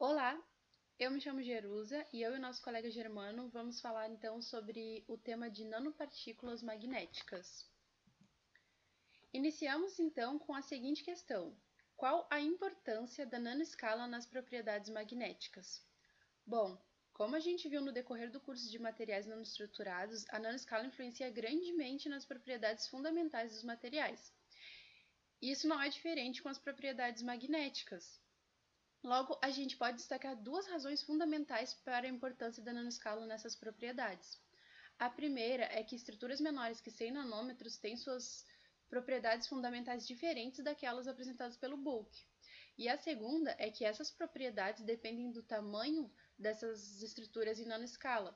Olá, eu me chamo Jerusa e eu e nosso colega Germano vamos falar então sobre o tema de nanopartículas magnéticas. Iniciamos então com a seguinte questão: qual a importância da nanoescala nas propriedades magnéticas? Bom, como a gente viu no decorrer do curso de materiais nanoestruturados, a nanoescala influencia grandemente nas propriedades fundamentais dos materiais. Isso não é diferente com as propriedades magnéticas. Logo, a gente pode destacar duas razões fundamentais para a importância da nanoescala nessas propriedades. A primeira é que estruturas menores que 100 nanômetros têm suas propriedades fundamentais diferentes daquelas apresentadas pelo Boole. E a segunda é que essas propriedades dependem do tamanho dessas estruturas em nanoescala.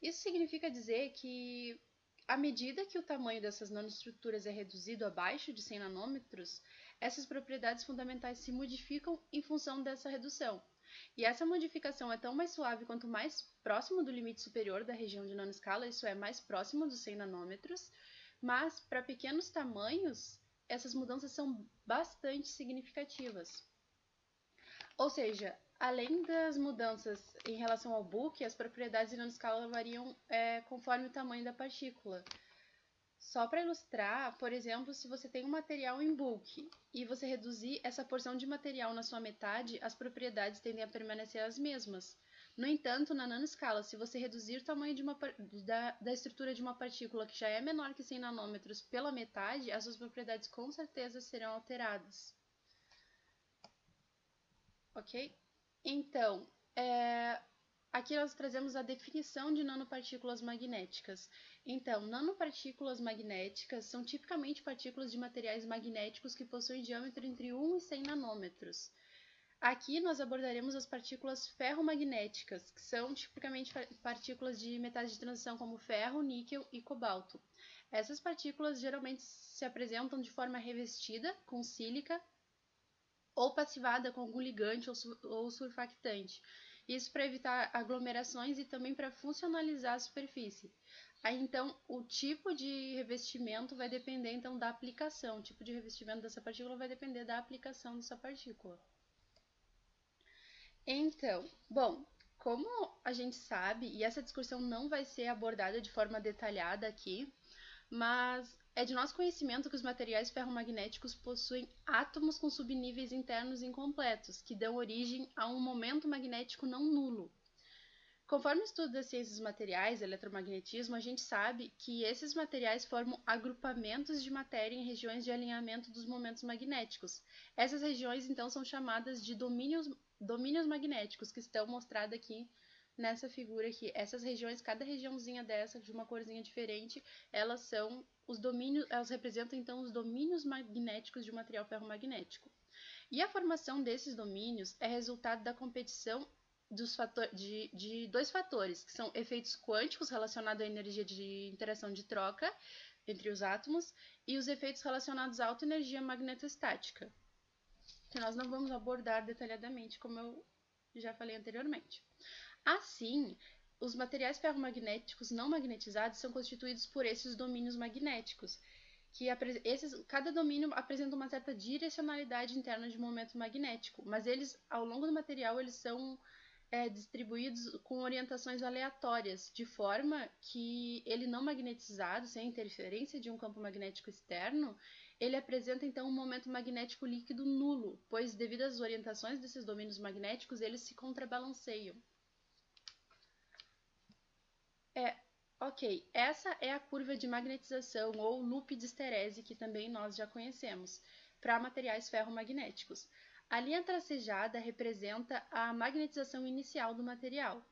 Isso significa dizer que, à medida que o tamanho dessas nanoestruturas é reduzido abaixo de 100 nanômetros, essas propriedades fundamentais se modificam em função dessa redução. E essa modificação é tão mais suave quanto mais próximo do limite superior da região de nanoescala, isso é, mais próximo dos 100 nanômetros, mas para pequenos tamanhos, essas mudanças são bastante significativas. Ou seja, além das mudanças em relação ao Boole, as propriedades de nanoescala variam conforme o tamanho da partícula. Só para ilustrar, por exemplo, se você tem um material em bulk e você reduzir essa porção de material na sua metade, as propriedades tendem a permanecer as mesmas. No entanto, na nanoescala, se você reduzir o tamanho da estrutura de uma partícula que já é menor que 100 nanômetros pela metade, as suas propriedades com certeza serão alteradas. Ok? Então, aqui nós trazemos a definição de nanopartículas magnéticas. Então, nanopartículas magnéticas são tipicamente partículas de materiais magnéticos que possuem diâmetro entre 1 e 100 nanômetros. Aqui nós abordaremos as partículas ferromagnéticas, que são tipicamente partículas de metais de transição como ferro, níquel e cobalto. Essas partículas geralmente se apresentam de forma revestida com sílica ou passivada com algum ligante ou surfactante. Isso para evitar aglomerações e também para funcionalizar a superfície. Aí então o tipo de revestimento vai depender então da aplicação. O tipo de revestimento dessa partícula vai depender da aplicação dessa partícula. Então, bom, como a gente sabe, e essa discussão não vai ser abordada de forma detalhada aqui, mas é de nosso conhecimento que os materiais ferromagnéticos possuem átomos com subníveis internos incompletos, que dão origem a um momento magnético não nulo. Conforme o estudo das ciências dos materiais, eletromagnetismo, a gente sabe que esses materiais formam agrupamentos de matéria em regiões de alinhamento dos momentos magnéticos. Essas regiões, então, são chamadas de domínios magnéticos, que estão mostrados aqui nessa figura aqui. Essas regiões, cada regiãozinha dessa, de uma corzinha diferente, elas são os domínios, elas representam, então, os domínios magnéticos de um material ferromagnético. E a formação desses domínios é resultado da competição de dois fatores, que são efeitos quânticos relacionados à energia de interação de troca entre os átomos e os efeitos relacionados à alta energia magnetostática, que nós não vamos abordar detalhadamente, como eu já falei anteriormente. Assim, os materiais ferromagnéticos não magnetizados são constituídos por esses domínios magnéticos, que cada domínio apresenta uma certa direcionalidade interna de momento magnético, mas eles, ao longo do material, eles são distribuídos com orientações aleatórias, de forma que ele não magnetizado, sem interferência de um campo magnético externo, ele apresenta então um momento magnético líquido nulo, pois devido às orientações desses domínios magnéticos, eles se contrabalanceiam. Ok, essa é a curva de magnetização ou loop de esterese que também nós já conhecemos, para materiais ferromagnéticos. A linha tracejada representa a magnetização inicial do material.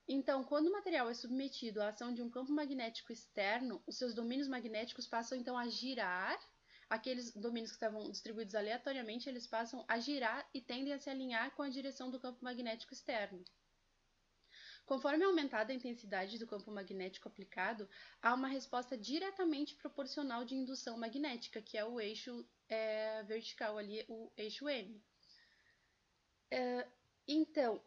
Então, quando o material é submetido à ação de um campo magnético externo, os seus domínios magnéticos passam então a girar, aqueles domínios que estavam distribuídos aleatoriamente, eles passam a girar e tendem a se alinhar com a direção do campo magnético externo. Conforme é aumentada a intensidade do campo magnético aplicado, há uma resposta diretamente proporcional de indução magnética, que é o eixo vertical ali, o eixo M. Então,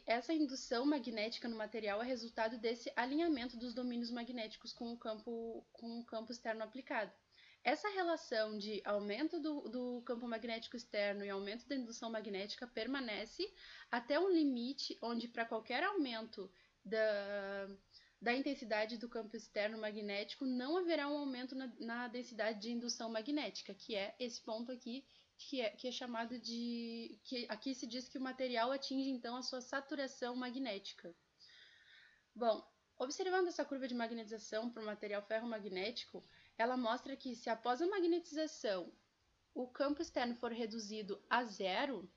essa indução magnética no material é resultado desse alinhamento dos domínios magnéticos com o campo externo aplicado. essa relação de aumento do campo magnético externo e aumento da indução magnética permanece até um limite onde, para qualquer aumento da intensidade do campo externo magnético, não haverá um aumento na densidade de indução magnética, que é esse ponto aqui, que é chamado de... que aqui se diz que o material atinge, então, a sua saturação magnética. Bom, observando essa curva de magnetização para o material ferromagnético, ela mostra que se após a magnetização o campo externo for reduzido a zero,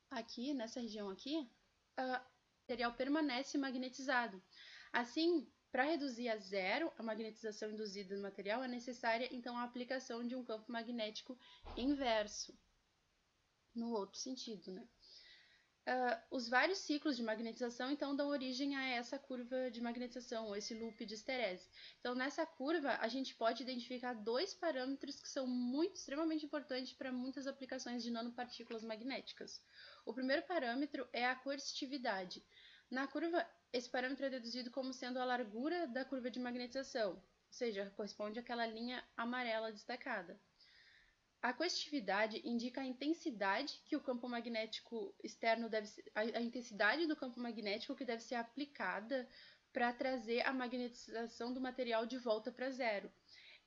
aqui, nessa região aqui, o material permanece magnetizado. Assim, para reduzir a zero a magnetização induzida no material, é necessária, então, a aplicação de um campo magnético inverso, no outro sentido, né? Os vários ciclos de magnetização, então, dão origem a essa curva de magnetização, ou esse loop de esterese. Então, nessa curva, a gente pode identificar dois parâmetros que são extremamente importantes para muitas aplicações de nanopartículas magnéticas. O primeiro parâmetro é a coercitividade. Na curva, esse parâmetro é deduzido como sendo a largura da curva de magnetização, ou seja, corresponde àquela linha amarela destacada. A coercitividade indica a intensidade que o campo magnético externo deve ser, a intensidade do campo magnético que deve ser aplicada para trazer a magnetização do material de volta para zero.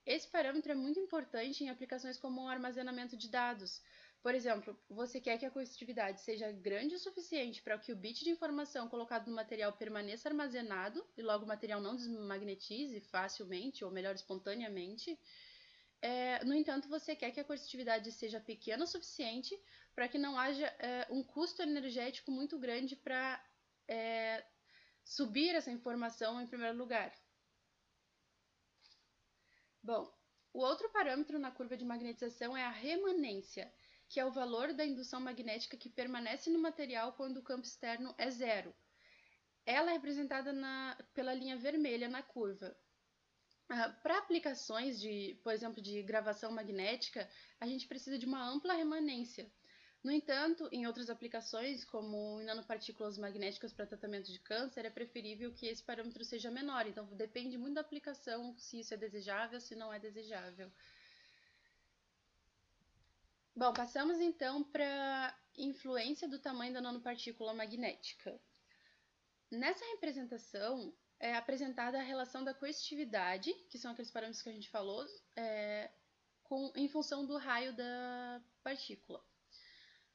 Esse parâmetro é muito importante em aplicações como o armazenamento de dados. Por exemplo, você quer que a coercitividade seja grande o suficiente para que o bit de informação colocado no material permaneça armazenado e logo o material não desmagnetize facilmente, ou melhor, espontaneamente. No entanto, você quer que a coercitividade seja pequena o suficiente para que não haja um custo energético muito grande para subir essa informação em primeiro lugar. Bom, o outro parâmetro na curva de magnetização é a remanência, que é o valor da indução magnética que permanece no material quando o campo externo é zero. Ela é representada pela linha vermelha na curva. Para aplicações por exemplo, de gravação magnética, a gente precisa de uma ampla remanência. No entanto, em outras aplicações, como em nanopartículas magnéticas para tratamento de câncer, é preferível que esse parâmetro seja menor. Então, depende muito da aplicação, se isso é desejável, se não é desejável. Bom, passamos então para a influência do tamanho da nanopartícula magnética. Nessa representação, é apresentada a relação da coercitividade, que são aqueles parâmetros que a gente falou, em função do raio da partícula.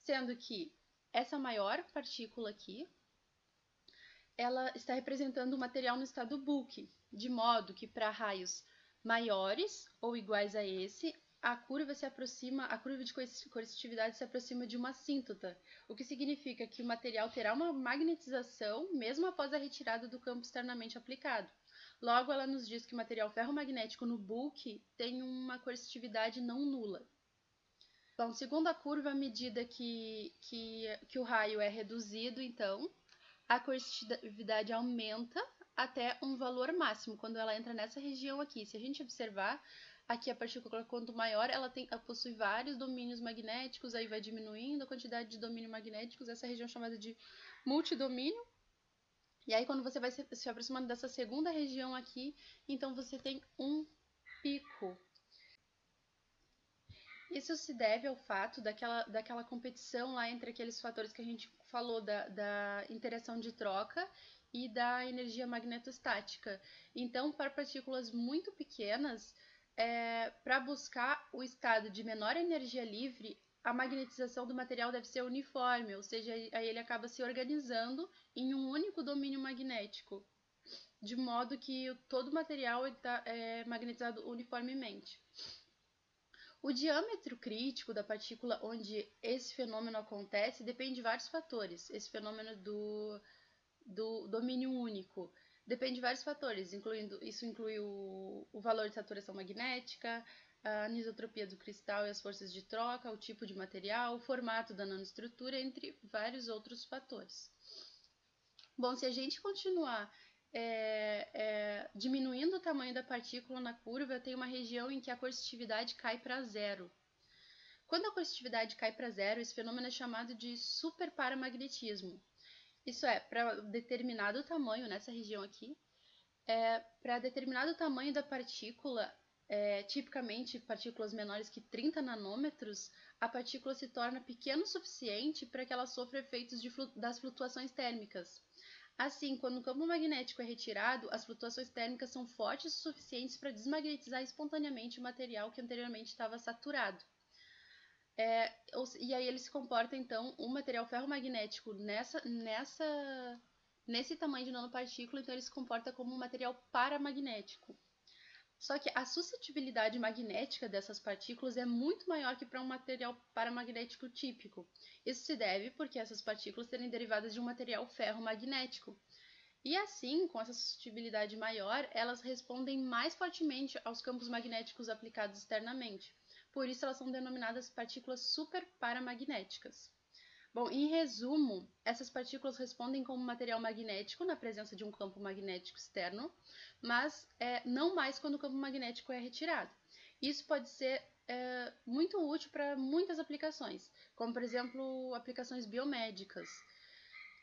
Sendo que essa maior partícula aqui, ela está representando o material no estado bulk, de modo que para raios maiores ou iguais a esse, a curva de coercitividade se aproxima de uma assíntota, o que significa que o material terá uma magnetização mesmo após a retirada do campo externamente aplicado. Logo, ela nos diz que o material ferromagnético no bulk tem uma coercitividade não nula. Bom, segundo a curva, à medida que o raio é reduzido, então, a coercitividade aumenta até um valor máximo, quando ela entra nessa região aqui. Se a gente observar, aqui a partícula, quanto maior, ela possui vários domínios magnéticos, aí vai diminuindo a quantidade de domínios magnéticos, essa região chamada de multidomínio. E aí, quando você vai se aproximando dessa segunda região aqui, então você tem um pico. Isso se deve ao fato daquela competição lá entre aqueles fatores que a gente falou da interação de troca e da energia magnetostática. Então, para partículas muito pequenas, para buscar o estado de menor energia livre, a magnetização do material deve ser uniforme, ou seja, aí ele acaba se organizando em um único domínio magnético, de modo que todo o material está magnetizado uniformemente. O diâmetro crítico da partícula onde esse fenômeno acontece depende de vários fatores. Esse fenômeno do domínio único depende de vários fatores, isso inclui o valor de saturação magnética, a anisotropia do cristal e as forças de troca, o tipo de material, o formato da nanoestrutura, entre vários outros fatores. Bom, se a gente continuar diminuindo o tamanho da partícula na curva, tem uma região em que a coercitividade cai para zero. Quando a coercitividade cai para zero, esse fenômeno é chamado de superparamagnetismo. Isso é, para determinado tamanho, nessa região aqui, para determinado tamanho da partícula, tipicamente partículas menores que 30 nanômetros, a partícula se torna pequena o suficiente para que ela sofra efeitos das flutuações térmicas. Assim, quando o campo magnético é retirado, as flutuações térmicas são fortes o suficientes para desmagnetizar espontaneamente o material que anteriormente estava saturado. E aí ele se comporta, então, um material ferromagnético nesse tamanho de nanopartícula, então ele se comporta como um material paramagnético. Só que a suscetibilidade magnética dessas partículas é muito maior que para um material paramagnético típico. Isso se deve porque essas partículas serem derivadas de um material ferromagnético. E assim, com essa suscetibilidade maior, elas respondem mais fortemente aos campos magnéticos aplicados externamente. Por isso, elas são denominadas partículas superparamagnéticas. Bom, em resumo, essas partículas respondem como material magnético na presença de um campo magnético externo, mas não mais quando o campo magnético é retirado. Isso pode ser muito útil para muitas aplicações, como por exemplo aplicações biomédicas.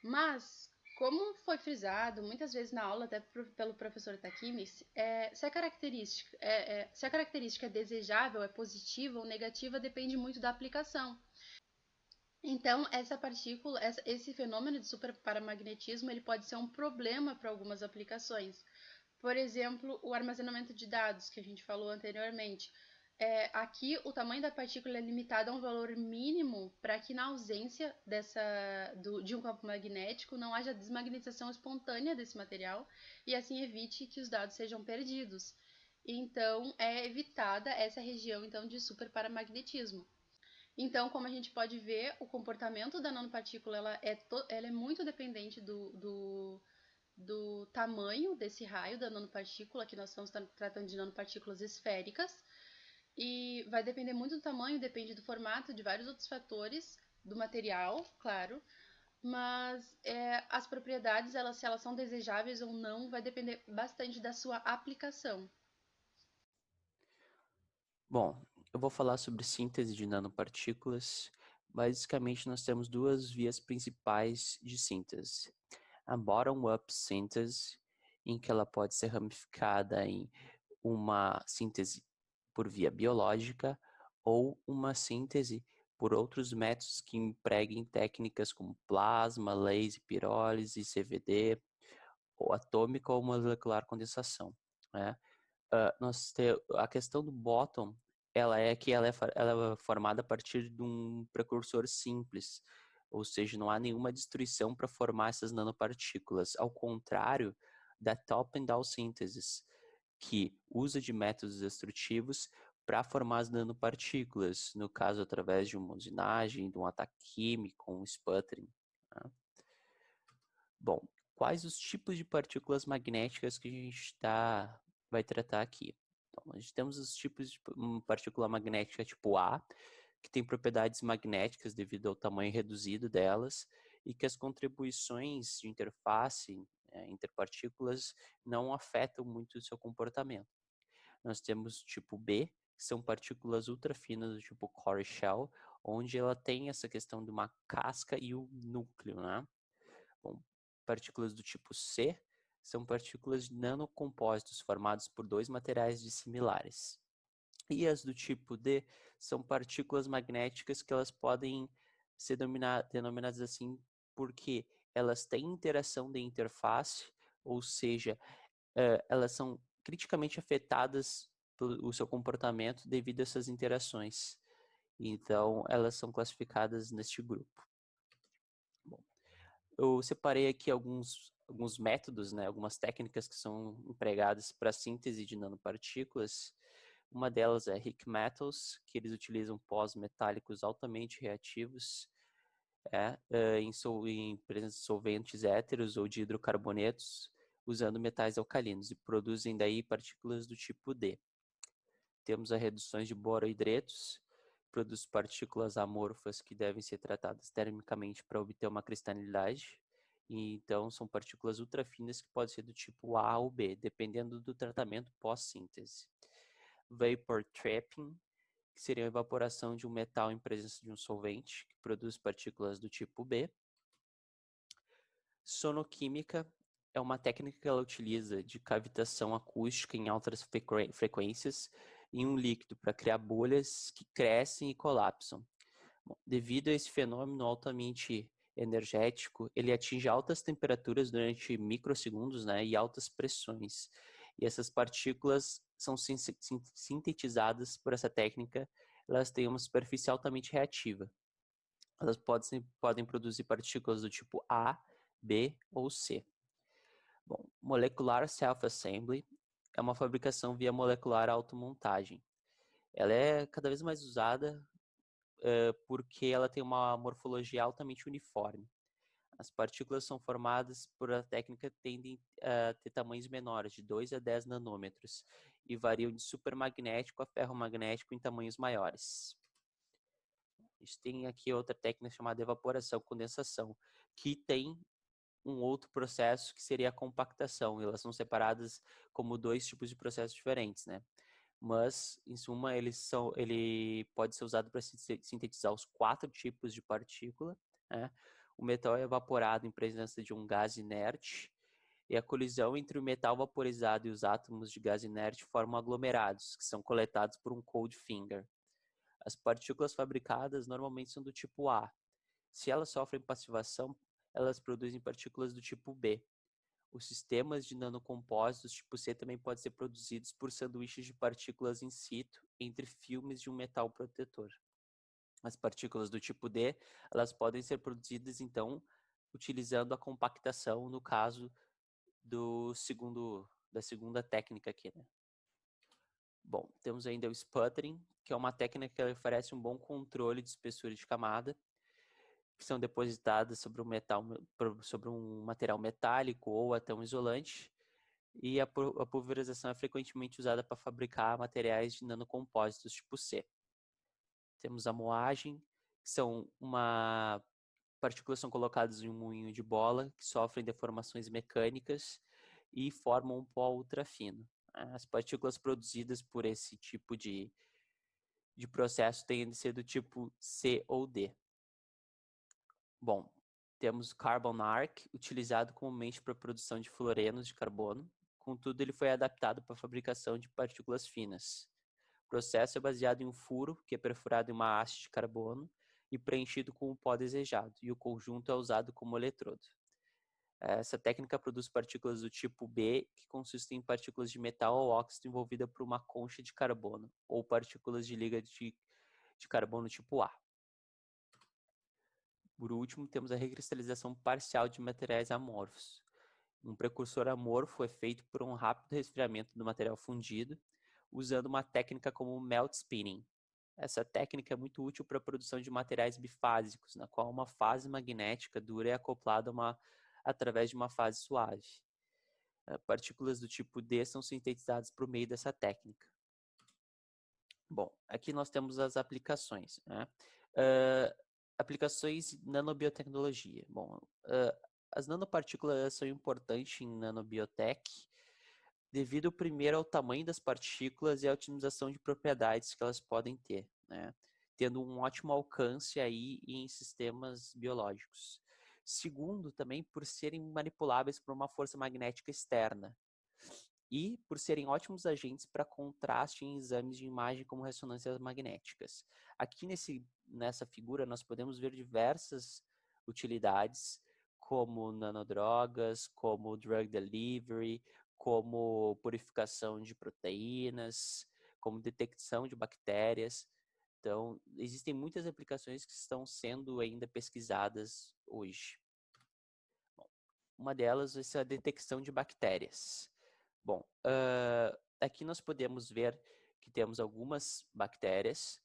Mas, como foi frisado muitas vezes na aula, até pelo professor Takimi, se a característica é desejável, é positiva ou negativa, depende muito da aplicação. Então, esse fenômeno de superparamagnetismo, ele pode ser um problema para algumas aplicações. Por exemplo, o armazenamento de dados, que a gente falou anteriormente. Aqui, o tamanho da partícula é limitado a um valor mínimo para que, na ausência de um campo magnético, não haja desmagnetização espontânea desse material e assim evite que os dados sejam perdidos. Então, é evitada essa região então, de superparamagnetismo. Então, como a gente pode ver, o comportamento da nanopartícula ela é muito dependente do tamanho desse raio da nanopartícula, que nós estamos tratando de nanopartículas esféricas, e vai depender muito do tamanho, depende do formato, de vários outros fatores, do material, claro, mas as propriedades, se elas são desejáveis ou não, vai depender bastante da sua aplicação. Bom, eu vou falar sobre síntese de nanopartículas. Basicamente, nós temos duas vias principais de síntese. A bottom-up síntese, em que ela pode ser ramificada em uma síntese por via biológica ou uma síntese por outros métodos que empreguem técnicas como plasma, laser, pirólise, CVD, ou atômica ou molecular condensação, né? A questão do bottom, ela é formada a partir de um precursor simples, ou seja, não há nenhuma destruição para formar essas nanopartículas, ao contrário da top and down síntese, que usa de métodos destrutivos para formar as nanopartículas, no caso através de uma usinagem, de um ataque químico, um sputtering. Né? Bom, quais os tipos de partículas magnéticas que a gente vai tratar aqui? Então, nós temos os tipos de partícula magnética tipo A, que tem propriedades magnéticas devido ao tamanho reduzido delas e que as contribuições de interface interpartículas não afetam muito o seu comportamento. Nós temos o tipo B, que são partículas ultra finas do tipo core shell, onde ela tem essa questão de uma casca e o núcleo, né? Bom, partículas do tipo C são partículas de nanocompósitos formados por dois materiais dissimilares. E as do tipo D são partículas magnéticas que elas podem ser denominadas assim porque elas têm interação de interface, ou seja, elas são criticamente afetadas pelo seu comportamento devido a essas interações. Então, elas são classificadas neste grupo. Bom, eu separei aqui alguns métodos, né, algumas técnicas que são empregadas para a síntese de nanopartículas. Uma delas é Rick Metals, que eles utilizam pós metálicos altamente reativos em presença de solventes héteros ou de hidrocarbonetos, usando metais alcalinos, e produzem daí partículas do tipo D. Temos as reduções de borohidretos, produz partículas amorfas que devem ser tratadas termicamente para obter uma cristalidade. E, então, são partículas ultrafinas que podem ser do tipo A ou B, dependendo do tratamento pós-síntese. Vapor trapping, que seria a evaporação de um metal em presença de um solvente, que produz partículas do tipo B. Sonoquímica, é uma técnica que ela utiliza de cavitação acústica em altas frequências em um líquido para criar bolhas que crescem e colapsam. Bom, devido a esse fenômeno altamente energético, ele atinge altas temperaturas durante microsegundos, né, e altas pressões. E essas partículas são sintetizadas por essa técnica, elas têm uma superfície altamente reativa. Elas podem produzir partículas do tipo A, B ou C. Bom, molecular self-assembly é uma fabricação via molecular automontagem. Ela é cada vez mais usada porque ela tem uma morfologia altamente uniforme. As partículas são formadas por a técnica que tendem a ter tamanhos menores, de 2 a 10 nanômetros, e variam de supermagnético a ferromagnético em tamanhos maiores. A gente tem aqui outra técnica chamada evaporação-condensação, que tem um outro processo que seria a compactação. Elas são separadas como dois tipos de processos diferentes, né? Mas, em suma, ele pode ser usado para sintetizar os 4 tipos de partícula, né? O metal é evaporado em presença de um gás inerte, e a colisão entre o metal vaporizado e os átomos de gás inerte formam aglomerados, que são coletados por um cold finger. As partículas fabricadas normalmente são do tipo A. Se elas sofrem passivação, elas produzem partículas do tipo B. Os sistemas de nanocompósitos tipo C também podem ser produzidos por sanduíches de partículas in situ entre filmes de um metal protetor. As partículas do tipo D, elas podem ser produzidas, então, utilizando a compactação, no caso da segunda técnica aqui, né? Bom, temos ainda o sputtering, que é uma técnica que oferece um bom controle de espessura de camada, que são depositadas sobre um material metálico ou até um isolante, e a pulverização é frequentemente usada para fabricar materiais de nanocompósitos tipo C. Temos a moagem, que partículas são colocadas em um moinho de bola que sofrem deformações mecânicas e formam um pó ultra fino. As partículas produzidas por esse tipo de processo têm de ser do tipo C ou D. Bom, temos o Carbon Arc, utilizado comumente para a produção de fluorenos de carbono. Contudo, ele foi adaptado para a fabricação de partículas finas. O processo é baseado em um furo, que é perfurado em uma haste de carbono e preenchido com o pó desejado, e o conjunto é usado como eletrodo. Essa técnica produz partículas do tipo B, que consistem em partículas de metal ou óxido envolvida por uma concha de carbono, ou partículas de liga de carbono tipo A. Por último, temos a recristalização parcial de materiais amorfos. Um precursor amorfo é feito por um rápido resfriamento do material fundido, usando uma técnica como melt spinning. Essa técnica é muito útil para a produção de materiais bifásicos, na qual uma fase magnética dura é acoplada através de uma fase suave. Partículas do tipo D são sintetizadas por meio dessa técnica. Bom, aqui nós temos as aplicações, né? Aplicações de nanobiotecnologia. Bom, as nanopartículas são importantes em nanobiotech devido primeiro ao tamanho das partículas e à otimização de propriedades que elas podem ter, né? Tendo um ótimo alcance aí em sistemas biológicos. Segundo, também por serem manipuláveis por uma força magnética externa e por serem ótimos agentes para contraste em exames de imagem como ressonâncias magnéticas. Aqui nessa figura nós podemos ver diversas utilidades, como nanodrogas, como drug delivery, como purificação de proteínas, como detecção de bactérias. Então, existem muitas aplicações que estão sendo ainda pesquisadas hoje. Bom, uma delas é a detecção de bactérias. Bom, aqui nós podemos ver que temos algumas bactérias.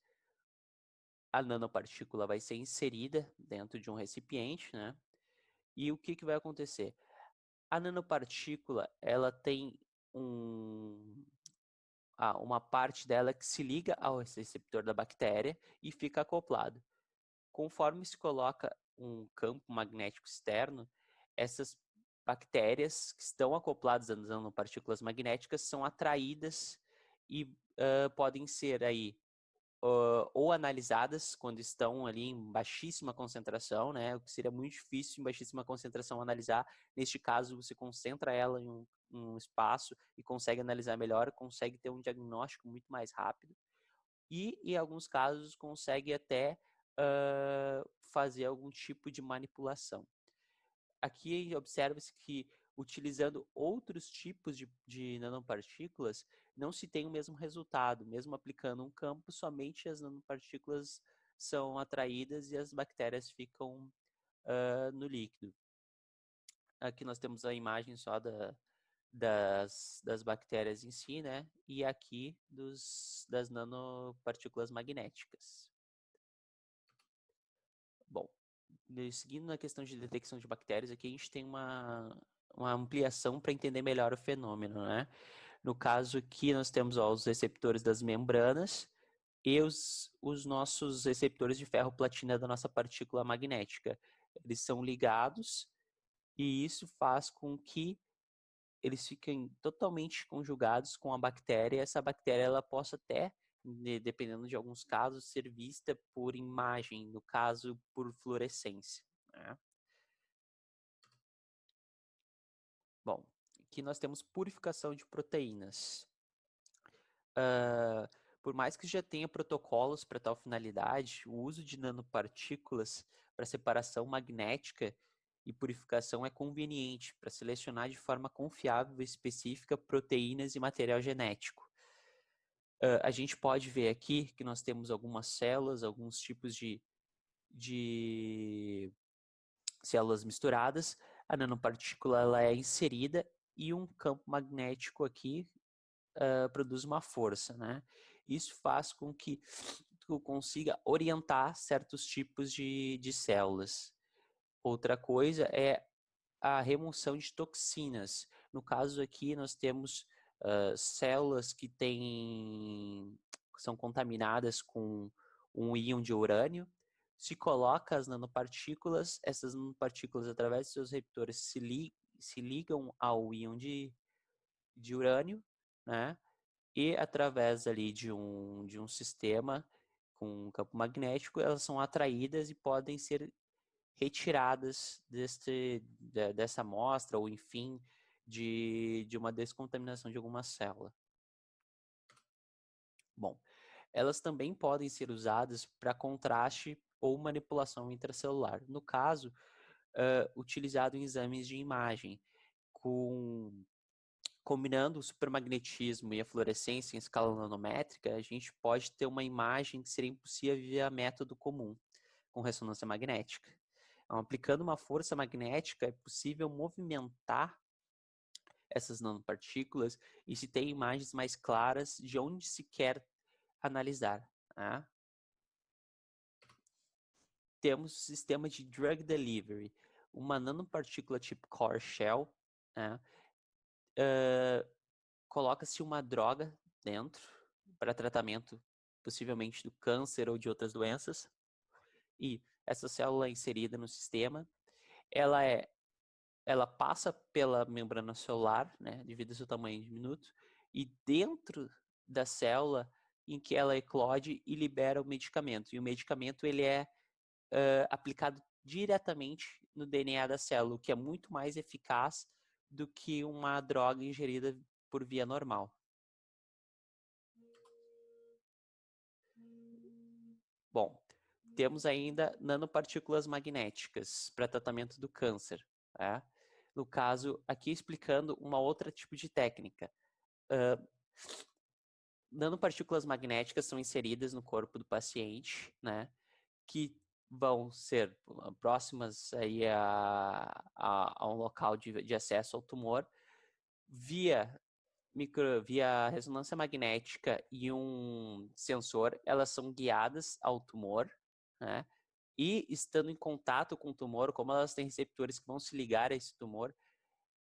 A nanopartícula vai ser inserida dentro de um recipiente, né? E o que vai acontecer? A nanopartícula, ela tem uma parte dela que se liga ao receptor da bactéria e fica acoplado. Conforme se coloca um campo magnético externo, essas bactérias que estão acopladas às nanopartículas magnéticas são atraídas e podem ser aí ou analisadas quando estão ali em baixíssima concentração, né? O que seria muito difícil em baixíssima concentração analisar. Neste caso, você concentra ela em um espaço e consegue analisar melhor, consegue ter um diagnóstico muito mais rápido. E, em alguns casos, consegue até fazer algum tipo de manipulação. Aqui observa-se que, utilizando outros tipos de nanopartículas, não se tem o mesmo resultado. Mesmo aplicando um campo, somente as nanopartículas são atraídas e as bactérias ficam no líquido. Aqui nós temos a imagem só das bactérias em si, né? E aqui das nanopartículas magnéticas. Bom, seguindo na questão de detecção de bactérias, aqui a gente tem uma ampliação para entender melhor o fenômeno, né? No caso aqui nós temos os receptores das membranas e os nossos receptores de ferro-platina da nossa partícula magnética. Eles são ligados e isso faz com que eles fiquem totalmente conjugados com a bactéria. Essa bactéria ela possa até, dependendo de alguns casos, ser vista por imagem, no caso por fluorescência, né? Bom, aqui nós temos purificação de proteínas. Por mais que já tenha protocolos para tal finalidade, o uso de nanopartículas para separação magnética e purificação é conveniente para selecionar de forma confiável e específica proteínas e material genético. A gente pode ver aqui que nós temos algumas células, alguns tipos de células misturadas. A nanopartícula ela é inserida e um campo magnético aqui produz uma força, né? Isso faz com que tu consiga orientar certos tipos de células. Outra coisa é a remoção de toxinas. No caso aqui, nós temos células que são contaminadas com um íon de urânio. Se coloca as nanopartículas, essas nanopartículas, através de seus receptores, se ligam ao íon de urânio, né? E através ali de um sistema com um campo magnético, elas são atraídas e podem ser retiradas dessa amostra ou, enfim, de uma descontaminação de alguma célula. Bom, elas também podem ser usadas para contraste ou manipulação intracelular. No caso, utilizado em exames de imagem, combinando o supermagnetismo e a fluorescência em escala nanométrica, a gente pode ter uma imagem que seria impossível via método comum, com ressonância magnética. Então, aplicando uma força magnética, é possível movimentar essas nanopartículas e se ter imagens mais claras de onde se quer analisar, né? Temos o sistema de drug delivery, uma nanopartícula tipo core shell, né? Coloca-se uma droga dentro para tratamento possivelmente do câncer ou de outras doenças, e essa célula é inserida no sistema, ela passa pela membrana celular, né, devido ao seu tamanho diminuto, e dentro da célula em que ela eclode e libera o medicamento. E o medicamento ele é aplicado diretamente no DNA da célula, o que é muito mais eficaz do que uma droga ingerida por via normal. Bom, temos ainda nanopartículas magnéticas para tratamento do câncer, tá? No caso, aqui explicando uma outra tipo de técnica. Nanopartículas magnéticas são inseridas no corpo do paciente, né? Que vão ser próximas aí a um local de acesso ao tumor via ressonância magnética e um sensor. Elas são guiadas ao tumor, né? E estando em contato com o tumor, como elas têm receptores que vão se ligar a esse tumor,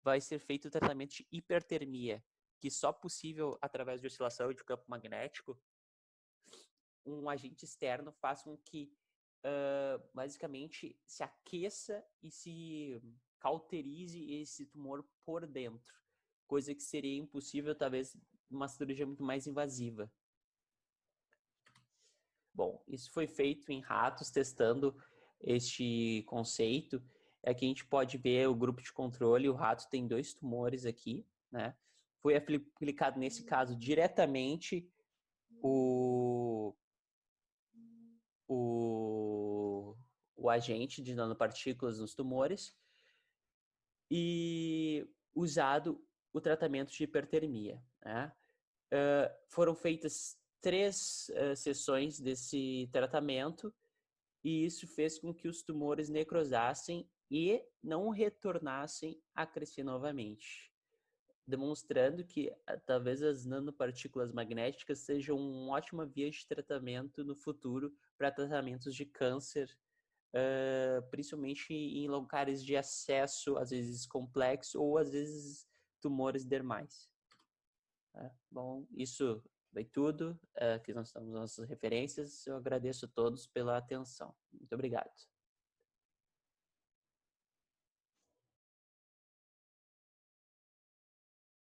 vai ser feito o tratamento de hipertermia, que só possível através de oscilação de campo magnético, um agente externo faz com que basicamente se aqueça e se cauterize esse tumor por dentro, coisa que seria impossível talvez numa cirurgia muito mais invasiva. Bom, isso foi feito em ratos, testando este conceito. Aqui a gente pode ver o grupo de controle, o rato tem 2 tumores aqui, né? Foi aplicado, nesse caso, diretamente o, o, o agente de nanopartículas nos tumores e usado o tratamento de hipertermia, né? Foram feitas 3 sessões desse tratamento e isso fez com que os tumores necrosassem e não retornassem a crescer novamente, demonstrando que talvez as nanopartículas magnéticas sejam uma ótima via de tratamento no futuro para tratamentos de câncer, principalmente em locais de acesso, às vezes complexo, ou às vezes tumores dermais. Bom, isso foi tudo. Aqui nós estamos nas nossas referências. Eu agradeço a todos pela atenção. Muito obrigado.